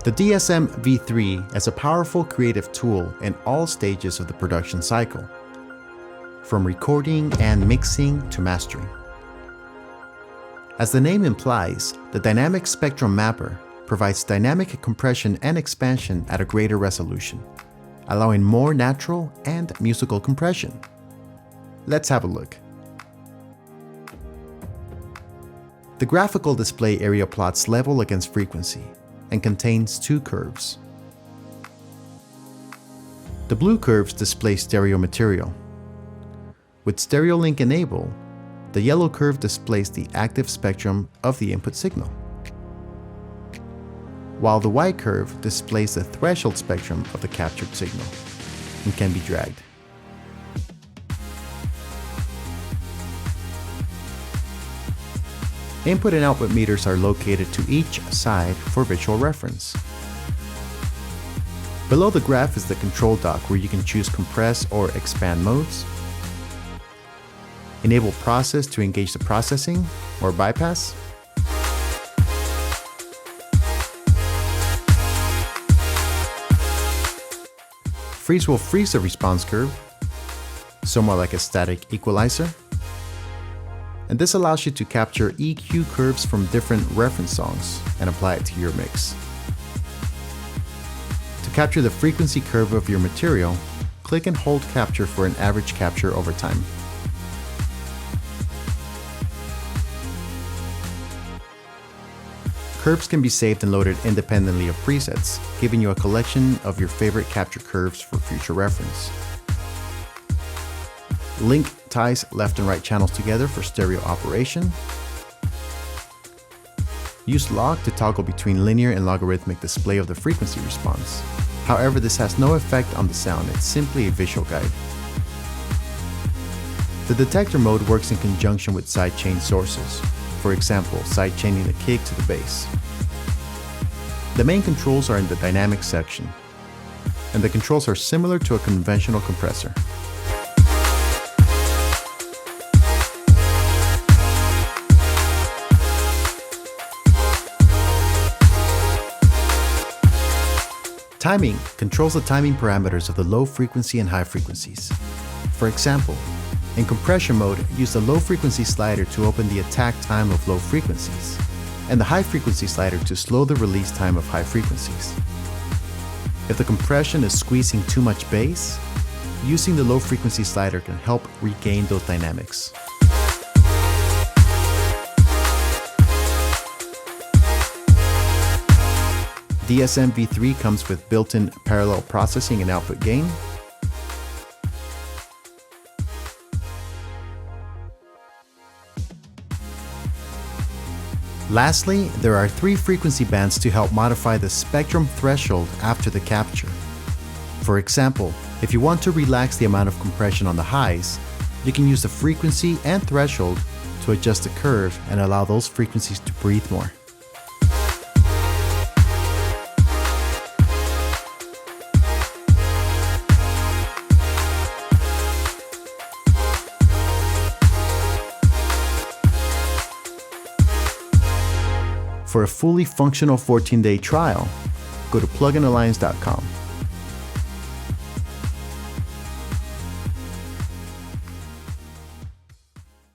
The DSM V3 is a powerful creative tool in all stages of the production cycle, from recording and mixing to mastering. As the name implies, the dynamic spectrum mapper provides dynamic compression and expansion at a greater resolution, allowing more natural and musical compression. Let's have a look. The graphical display area plots level against frequency and contains two curves. The blue curves display stereo material. With stereo link enabled, the yellow curve displays the active spectrum of the input signal, while the white curve displays the threshold spectrum of the captured signal and can be dragged. Input and output meters are located to each side for visual reference. Below the graph is the control dock where you can choose compress or expand modes, enable process to engage the processing or bypass, freeze will freeze the response curve, somewhat like a static equalizer. And this allows you to capture EQ curves from different reference songs and apply it to your mix. To capture the frequency curve of your material, click and hold capture for an average capture over time. Curves can be saved and loaded independently of presets, giving you a collection of your favorite capture curves for future reference. Link ties left and right channels together for stereo operation. Use log to toggle between linear and logarithmic display of the frequency response. However, this has no effect on the sound, it's simply a visual guide. The detector mode works in conjunction with sidechain sources, for example, sidechaining the kick to the bass. The main controls are in the dynamic section, and the controls are similar to a conventional compressor. Timing controls the timing parameters of the low frequency and high frequencies. For example, in compression mode, use the low frequency slider to open the attack time of low frequencies, and the high frequency slider to slow the release time of high frequencies. If the compression is squeezing too much bass, using the low frequency slider can help regain those dynamics. DSM V3 comes with built-in parallel processing and output gain. Lastly, there are 3 frequency bands to help modify the spectrum threshold after the capture. For example, if you want to relax the amount of compression on the highs, you can use the frequency and threshold to adjust the curve and allow those frequencies to breathe more. For a fully functional 14-day trial, go to pluginalliance.com.